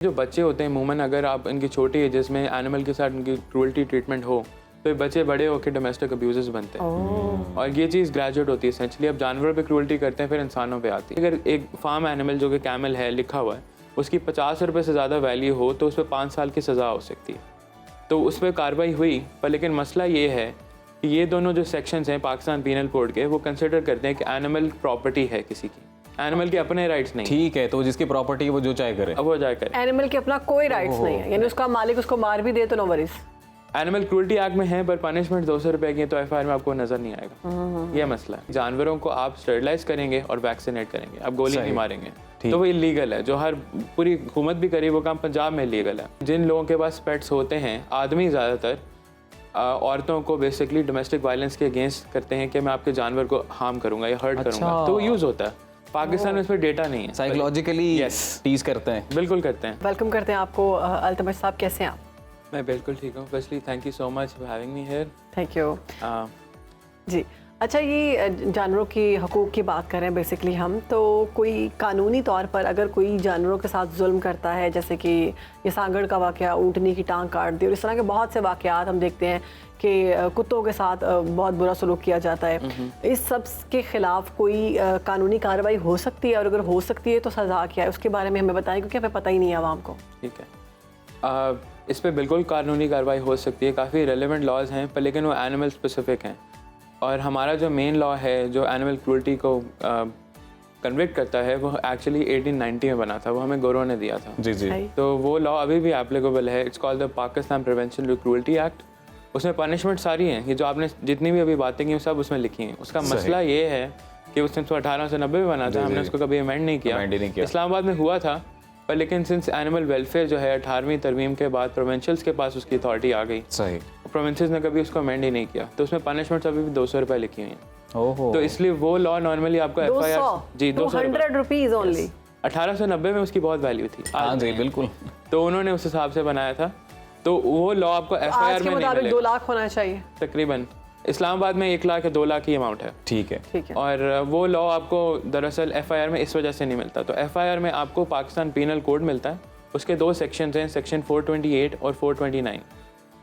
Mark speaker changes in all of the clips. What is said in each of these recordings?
Speaker 1: जो बच्चे होते हैं अमूमन अगर आप इनकी छोटी एजेस में एनिमल के साथ इनकी क्रूअल्टी ट्रीटमेंट हो तो ये बच्चे बड़े होकर डोमेस्टिक अब्यूज़र्स बनते हैं और ये चीज़ ग्रेजुएट होती है एसेंशली। अब जानवरों पे क्रूअल्टी करते हैं फिर इंसानों पे आती है। अगर एक फार्म एनिमल जो कि कैमल है लिखा हुआ है उसकी 50 रुपये से ज़्यादा वैल्यू हो तो उस पर 5 साल की सज़ा हो सकती है। तो उस पर कार्रवाई हुई पर लेकिन मसला ये है कि ये दोनों जो सेक्शंस हैं पाकिस्तान पीनल कोड के वो कंसिडर करते हैं कि एनिमल प्रॉपर्टी है किसी की, एनिमल के अपने राइट्स नहीं।
Speaker 2: ठीक है, तो जिसकी प्रॉपर्टी है वो जो चाहे करे,
Speaker 1: अब वो जाए करे।
Speaker 3: एनिमल के अपना कोई राइट्स नहीं है, यानी उसका मालिक उसको मार भी दे तो no worries.
Speaker 1: Animal cruelty act में है पर पनिशमेंट 200 रुपए की है तो एफआईआर में आपको नजर नहीं आएगा। ये मसला है। जानवरों को आप स्टरलाइज करेंगे और वैक्सीनेट करेंगे, आप गोली नहीं मारेंगे तो वो इलीगल है। जो हर पूरी हुकूमत भी करे वो काम पंजाब में इलीगल है। जिन लोगों के पास पेट्स होते हैं, आदमी ज़्यादातर औरतों को बेसिकली डोमेस्टिक वायलेंस के अगेंस्ट करते हैं कि मैं आपके जानवर को हार्म करूंगा या हर्ट करूंगा, तो यूज़ होता है। पाकिस्तान में इस पर डेटा नहीं है।
Speaker 2: साइकोलॉजिकली टीज करते हैं।
Speaker 1: बिल्कुल करते हैं।
Speaker 3: वेलकम करते हैं आपको। अल्तमश साहब कैसे हैं आप?
Speaker 1: मैं बिल्कुल ठीक हूँ। Firstly thank you so much for having me here.
Speaker 3: Thank you जी। अच्छा, ये जानवरों की हकूक़ की बात करें बेसिकली हम, तो कोई कानूनी तौर पर अगर कोई जानवरों के साथ जुल्म करता है, जैसे कि ये सांगड़ का वाक़या, ऊँटनी की टांग काट दी और इस तरह के बहुत से वाक़यात हम देखते हैं कि कुत्तों के साथ बहुत बुरा सलूक किया जाता है, इस सब के ख़िलाफ़ कोई कानूनी कार्रवाई हो सकती है और अगर हो सकती है तो सज़ा क्या है, उसके बारे में हमें बताएं क्योंकि हमें पता ही नहीं है आवाम को।
Speaker 1: ठीक है, इस पर बिल्कुल कानूनी कार्रवाई हो सकती है। काफ़ी रेलेवेंट लॉज हैं पर लेकिन वो एनिमल स्पेसिफिक हैं और हमारा जो मेन लॉ है जो एनिमल क्रूअल्टी को कन्विक्ट करता है वो एक्चुअली 1890 में बना था, वो हमें गौरव ने दिया था।
Speaker 2: जी जी।
Speaker 1: तो वो लॉ अभी भी एप्लीकेबल है। It's called the Pakistan prevention to cruelty act. उसमें पनिशमेंट सारी हैं, ये जो आपने जितनी भी अभी बातें की सब उसमें लिखी हैं। उसका मसला ये है कि उसने 1890 में बना था, हमने उसको कभी अमेंड नहीं किया। इस्लामाबाद में हुआ था पर लेकिन सिंस एनिमल वेलफेयर जो है 18वीं तरमीम के बाद प्रोविंशियल्स के पास उसकी अथॉरिटी आ गई।
Speaker 2: सही।
Speaker 1: प्रोविंसेस ने कभी उसको अमेंड ही नहीं किया तो उसमें पनिशमेंट अभी भी 200 रुपये लिखी हुई हैं।
Speaker 2: ओहो।
Speaker 1: तो इसलिए वो लॉ नॉर्मली आपको एफआईआर जी
Speaker 3: 200 रुपीज़ ओनली।
Speaker 1: 1890 में उसकी बहुत वैल्यू थी।
Speaker 2: हाँ जी बिल्कुल।
Speaker 1: तो उन्होंने उस हिसाब से बनाया था। तो वो लॉ आपको एफआईआर में नहीं मिलेगा।
Speaker 3: 2 लाख होना चाहिए
Speaker 1: तकरीबन। इस्लामाबाद में 1 लाख या 2 लाख की अमाउंट है।
Speaker 2: ठीक है।
Speaker 3: ठीक है।
Speaker 1: और वो लॉ आपको दरअसल एफआईआर में इस वजह से नहीं मिलता। तो एफआईआर में आपको पाकिस्तान पीनल कोड मिलता है, उसके 2 सेक्शंस हैं, सेक्शन 428 और 429।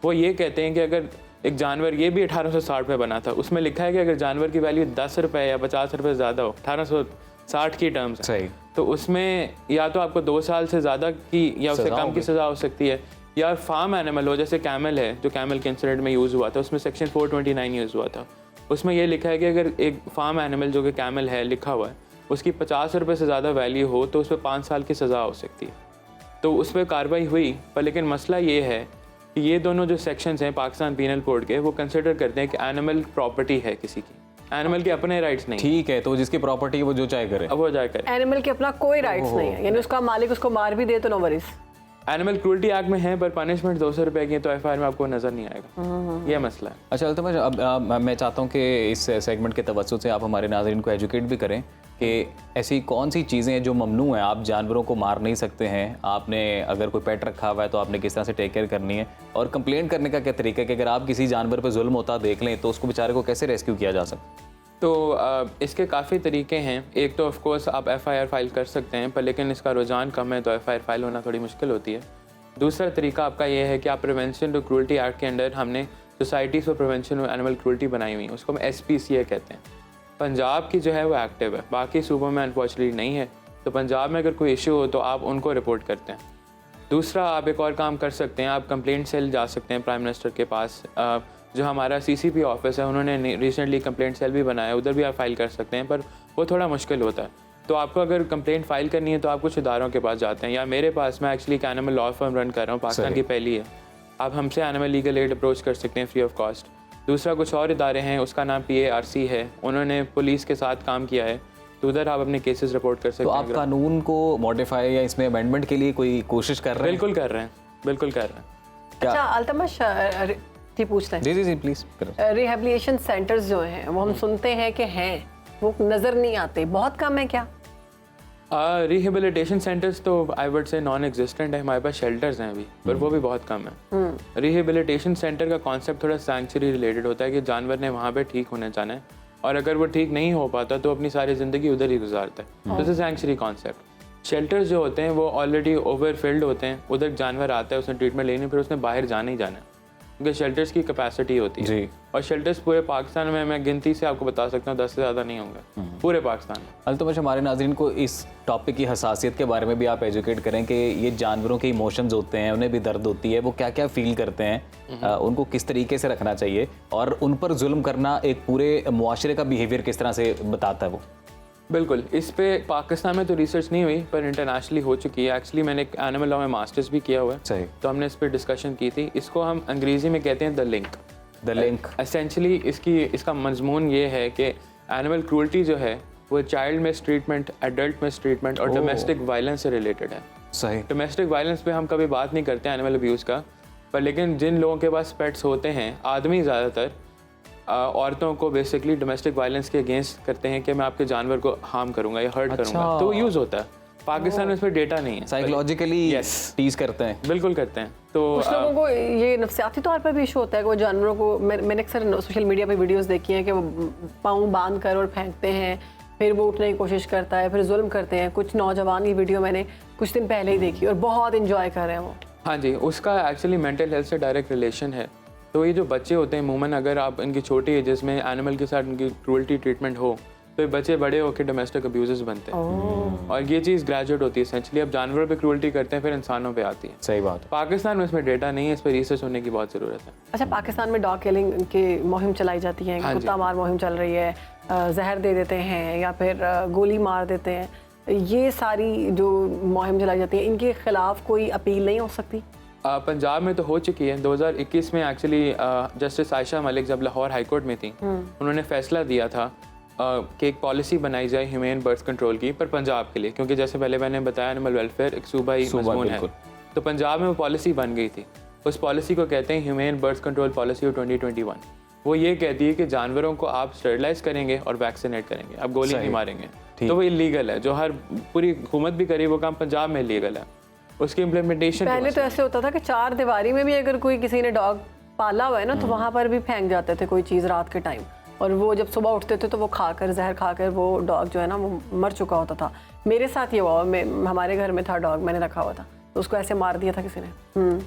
Speaker 1: वो ये कहते हैं कि अगर एक जानवर, ये भी 1860 में बना था, उसमें लिखा है कि अगर जानवर की वैल्यू 10 रुपये या 50 रुपये ज़्यादा हो, 1860 की टर्म्स
Speaker 2: सही,
Speaker 1: तो उसमें या तो आपको 2 साल से ज़्यादा की या उससे कम की सज़ा हो सकती है, या फार्म एनिमल हो जैसे कैमल है जो कैमल के इंसिडेंट में यूज़ हुआ था, उसमें सेक्शन 429 यूज़ हुआ था। उसमें ये लिखा है कि अगर एक फार्म एनिमल जो कि कैमल है लिखा हुआ है उसकी 50 रुपये से ज़्यादा वैल्यू हो तो उस पर 5 साल की सज़ा हो सकती है। तो उस पर कार्रवाई हुई पर लेकिन मसला ये है कि ये दोनों जो सेक्शंस हैं पाकिस्तान पीनल कोड के वो कंसिडर करते हैं कि एनिमल प्रॉपर्टी है किसी की, एनिमल के अपने राइट्स नहीं।
Speaker 2: ठीक है, तो जिसकी प्रॉपर्टी है वो जो चाहे करे,
Speaker 1: अब वो जाए करे।
Speaker 3: एनिमल के अपना कोई राइट्स नहीं है, यानी उसका मालिक उसको मार भी दे तो no worries.
Speaker 1: Animal cruelty act में है पर पनिशमेंट 200 रुपए की है तो एफआईआर में आपको नजर नहीं आएगा। ये मसला है।
Speaker 2: अच्छा अल्तमश, अब मैं चाहता हूँ कि इस सेगमेंट के तवज्जुह से आप हमारे नाज़रीन को एजुकेट भी करें कि ऐसी कौन सी चीज़ें हैं जो ममनू हैं। आप जानवरों को मार नहीं सकते हैं, आपने अगर कोई पेट रखा हुआ है तो आपने किस तरह से टेक केयर करनी है, और कंप्लेंट करने का क्या तरीका है कि अगर आप किसी जानवर पर जुल्म होता देख लें तो उसको बेचारे को कैसे रेस्क्यू किया जा सकता है।
Speaker 1: तो इसके काफ़ी तरीके हैं। एक तो ऑफ कोर्स आप एफआईआर फाइल कर सकते हैं पर लेकिन इसका रुझान कम है तो एफआईआर फाइल होना थोड़ी मुश्किल होती है। दूसरा तरीका आपका ये है कि आप प्रिवेंशन टू क्रूअल्टी एक्ट के अंडर हमने societies for prevention of animal cruelty बनाई हुई है, उसको हम SPCA कहते हैं। पंजाब की जो है वो एक्टिव है, बाकी सूबों में अनफॉर्चुनेटली नहीं है। तो पंजाब में अगर कोई इशू हो तो आप उनको रिपोर्ट करते हैं। दूसरा आप एक और काम कर सकते हैं, आप कंप्लेंट सेल जा सकते हैं प्राइम मिनिस्टर के पास। जो हमारा CCP ऑफिस है उन्होंने रिसेंटली कंप्लेंट सेल भी बनाया, उधर भी आप फाइल कर सकते हैं पर वो थोड़ा मुश्किल होता है। तो आपको अगर कंप्लेंट फाइल करनी है तो आप कुछ इदारों के पास जाते हैं, या मेरे पास, मैं एक्चुअली एक एनिमल लॉ फर्म रन कर रहा हूँ, पाकिस्तान की पहली है। आप हमसे एनिमल लीगल एड अप्रोच कर सकते हैं फ्री ऑफ कॉस्ट। दूसरा कुछ और इदारे हैं, उसका नाम PARC है, उन्होंने पुलिस के साथ काम किया है, तो उधर आप अपने केसेस रिपोर्ट कर सकते हैं।
Speaker 2: तो आप कानून को मॉडिफाई या इसमें अमेंडमेंट के लिए कोई कोशिश कर रहे हैं?
Speaker 1: बिल्कुल कर रहे हैं, बिल्कुल कर रहे हैं।
Speaker 3: अच्छा अल्तमश जी पूछते हैं।
Speaker 2: जी प्लीज़।
Speaker 3: रिहेबिलिटेशन सेंटर्स जो हैं वो हम सुनते हैं कि हैं, वो नज़र नहीं आते, बहुत कम है क्या?
Speaker 1: रिहेबिलिटेशन सेंटर्स तो I would say non existent है। हमारे पास शेल्टर्स हैं अभी पर वो भी बहुत कम है। रिहेबिलिटेशन सेंटर का कॉन्सेप्ट थोड़ा सैंक्चुरी रिलेटेड होता है कि जानवर ने वहाँ पे ठीक होने जाना है और अगर वो ठीक नहीं हो पाता तो अपनी सारी ज़िंदगी उधर ही गुजारता है। This is sanctuary concept. Shelters जो होते हैं वो ऑलरेडी ओवरफिल्ड होते हैं, उधर जानवर आता है, उसने ट्रीटमेंट लेनी, फिर उसने बाहर जाना ही जाना है, क्योंकि शेल्टर्स की कैपेसिटी होती है
Speaker 2: जी।
Speaker 1: और शेल्टर्स पूरे पाकिस्तान में मैं गिनती से आपको बता सकता हूँ 10 से ज़्यादा नहीं होंगे पूरे पाकिस्तान में।
Speaker 2: अल्तमश, हमारे नाज़रीन को इस टॉपिक की हसासियत के बारे में भी आप एजुकेट करें कि ये जानवरों के इमोशंस होते हैं, उन्हें भी दर्द होती है, वो क्या क्या फील करते हैं, उनको किस तरीके से रखना चाहिए और उन पर जुल्म करना एक पूरे मुआशरे का बिहेवियर किस तरह से बताता है वो।
Speaker 1: बिल्कुल, इस पे पाकिस्तान में तो रिसर्च नहीं हुई पर इंटरनेशनली हो चुकी है। एक्चुअली मैंने एक एनिमल लॉ में मास्टर्स भी किया हुआ है,
Speaker 2: सही।
Speaker 1: तो हमने इस पर डिस्कशन की थी। इसको हम अंग्रेज़ी में कहते हैं द लिंक। एसेंशली इसका मजमून ये है कि एनिमल क्रूल्टी जो है वो child miss treatment, adult miss treatment और डोमेस्टिक वायलेंस से रिलेटेड है।
Speaker 2: सही।
Speaker 1: डोमेस्टिक वायलेंस पे हम कभी बात नहीं करते एनिमल अब्यूज़ का, पर लेकिन जिन लोगों के पास पेट्स होते हैं, आदमी ज़्यादातर औरतों को बेसिकली डोमेस्टिक वायलेंस के अगेंस्ट करते हैं कि मैं आपके जानवर को हार्म करूंगा या हर्ट करूंगा, तो यूज़ होता है। पाकिस्तान में इस पर डेटा नहीं है,
Speaker 2: साइकोलॉजिकली टीज करते हैं।
Speaker 1: बिल्कुल करते हैं। तो
Speaker 3: कुछ लोगों को ये नफ्सियाती तौर पर भी इशू होता है कि वो जानवरों को, मैंने अक्सर सोशल मीडिया पे वीडियोस देखी हैं कि वो पाँव बांध कर और फेंकते हैं, फिर वो उठने की कोशिश करता है, फिर जुल्म करते हैं। कुछ नौजवान की वीडियो मैंने कुछ दिन पहले ही देखी और बहुत इंजॉय कर रहे हैं वो।
Speaker 1: हाँ जी, उसका एक्चुअली मेंटल हेल्थ से डायरेक्ट रिलेशन है। तो ये जो बच्चे होते हैं अमूमन, अगर आप इनकी छोटी एजेस में एनिमल के साथ इनकी क्रूअल्टी ट्रीटमेंट हो तो ये बच्चे बड़े होकर डोमेस्टिक अब्यूजर्स बनते हैं और ये चीज़ ग्रेजुएट होती है। एसेंशली अब जानवरों पे क्रूअल्टी करते हैं, फिर इंसानों पे आती है।
Speaker 2: सही बात है।
Speaker 1: पाकिस्तान में इसमें डेटा नहीं है, इस पर रिसर्च होने की बहुत ज़रूरत है।
Speaker 3: अच्छा, पाकिस्तान में डॉग किलिंग की मुहिम चलाई जाती है, कुत्ता मार मुहिम चल रही है, जहर दे देते हैं या फिर गोली मार देते हैं, ये सारी जो मुहिम चलाई जाती है, इनके खिलाफ कोई अपील नहीं हो सकती?
Speaker 1: पंजाब में तो हो चुकी है। 2021 में एक्चुअली जस्टिस आयशा मलिक जब लाहौर हाई कोर्ट में थी, उन्होंने फैसला दिया था कि एक पॉलिसी बनाई जाए ह्यूमेन बर्थ कंट्रोल की, पर पंजाब के लिए, क्योंकि जैसे पहले मैंने बताया एनिमल वेलफेयर एक सूबाई मजमून है, तो पंजाब में वो पॉलिसी बन गई थी। उस पॉलिसी को कहते हैं ह्यूमेन बर्थ कंट्रोल पॉलिसी 2021। वो ये कहती है कि जानवरों को आप स्टरलाइज करेंगे और वैक्सीनेट करेंगे, आप गोली नहीं मारेंगे, तो वो इलीगल है। जो हर पूरी हुकूमत भी करे वो काम पंजाब में इलीगल है। उसकी इम्प्लीमेंटेशन
Speaker 3: पहले तो ऐसे होता था कि 4 दीवारी में भी अगर कोई किसी ने डॉग पाला हुआ है ना, तो वहाँ पर भी फेंक जाते थे कोई चीज़ रात के टाइम, और वो जब सुबह उठते थे तो वो खाकर, जहर खाकर वो डॉग जो है ना वो मर चुका होता था। मेरे साथ ये हुआ, हमारे घर में था डॉग, मैंने रखा हुआ था, तो उसको ऐसे मार दिया था किसी ने,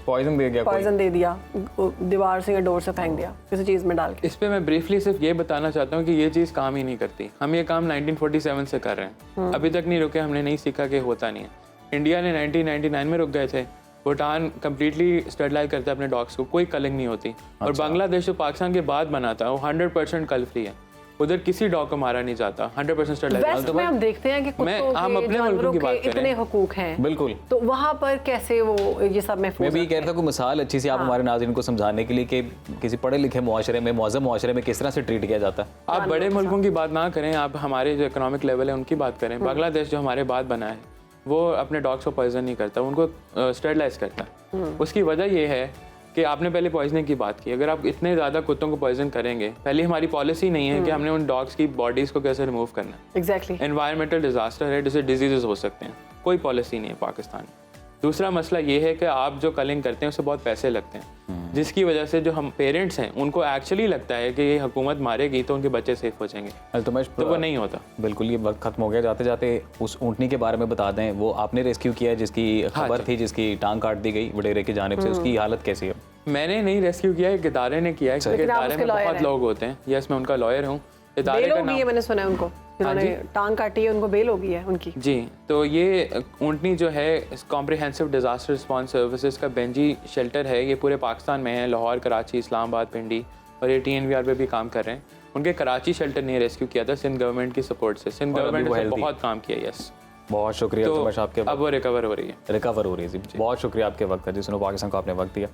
Speaker 2: पॉइजन दे दिया,
Speaker 3: पॉइजन दे दिया, दीवार से या डोर से फेंक दिया किसी चीज़ में डाल के।
Speaker 1: इस पे मैं ब्रीफली सिर्फ ये बताना चाहता हूँ कि ये चीज़ काम ही नहीं करती। हम ये काम 1947 से कर रहे हैं, अभी तक नहीं रुके, हमने नहीं सीखा कि होता नहीं है। इंडिया ने 1999 में रुक गए थे। भूटान कम्प्लीटली स्टरलाइज करता है अपने डॉग्स को, कोई कलिंग नहीं होती। और बांग्लादेश जो पाकिस्तान के बाद बना था वो 100% कल फ्री है, उधर किसी डॉग को मारा नहीं जाता, 100% स्टरलाइज।
Speaker 3: वेस्ट में हम देखते हैं कि कुत्तों के, जानवरों के इतने हुकूक हैं,
Speaker 2: बिल्कुल,
Speaker 3: तो वहाँ पर कैसे वो ये सब महफूज?
Speaker 2: मैं भी कह रहा था कोई मिसाल अच्छी सी आप हमारे नाज़रीन को समझाने के लिए कि किसी पढ़े लिखे मुआशरे में, मुअज़्ज़म मुआशरे में किस तरह से ट्रीट किया जाता है।
Speaker 1: आप बड़े मुल्कों की बात ना करें, आप हमारे जो इकोनॉमिक लेवल है उनकी बात करें। बांग्लादेश जो हमारे बाद बना है वो अपने डॉग्स को पॉइजन नहीं करता, उनको स्टरलाइज करता है। उसकी वजह ये है कि आपने पहले पॉइजनिंग की बात की। अगर आप इतने ज़्यादा कुत्तों को पॉइजन करेंगे, पहले हमारी पॉलिसी नहीं है कि हमने उन डॉग्स की बॉडीज़ को कैसे रिमूव करना है।
Speaker 3: एग्जैक्टली,
Speaker 1: एनवायरमेंटल डिजास्टर है जिससे डिजीजेस हो सकते हैं, कोई पॉलिसी नहीं है पाकिस्तान में। दूसरा मसला ये है कि आप जो कलिंग करते हैं उससे बहुत पैसे लगते हैं, जिसकी वजह से जो हम पेरेंट्स हैं उनको एक्चुअली लगता है कि ये हुकूमत मारेगी तो उनके बच्चे सेफ हो जाएंगे, तो वो नहीं होता।
Speaker 2: बिल्कुल, ये वक्त खत्म हो गया। जाते जाते उस ऊँटनी के बारे में बता दें, वो आपने रेस्क्यू किया जिसकी खबर थी, जिसकी टांग काट दी गई वडेरे की जानिब से, उसकी हालत कैसी है?
Speaker 1: मैंने नहीं रेस्क्यू किया है, एक इदारे ने किया है, क्योंकि इदारे में बहुत लोग होते हैं। यस, मैं उनका लॉयर हूँ। इदारे का नाम,
Speaker 3: मैंने सुना है उनको, जिन्होंने टांग काटी है उनको बेल हो गई है उनकी।
Speaker 1: जी, तो ये ऊँटनी जो है कॉम्प्रिहेंसिव डिजास्टर रिस्पांस सर्विसेज का बेंजी शेल्टर है, ये पूरे पाकिस्तान में है, लाहौर, कराची, इस्लामाबाद, पिंडी, और ये TNVR पे भी काम कर रहे हैं। उनके कराची शेल्टर ने रेस्क्यू किया था सिंध गवर्नमेंट की सपोर्ट से। सिंध गवर्नमेंट ने बहुत काम किया। यस,
Speaker 2: बहुत शुक्रिया।
Speaker 1: तो
Speaker 2: आपके
Speaker 1: अब वो रिकवर हो रही है।
Speaker 2: रिकवर हो रही है जी। बहुत शुक्रिया आपके वक्त का, जिसने पाकिस्तान को आपने वक्त दिया।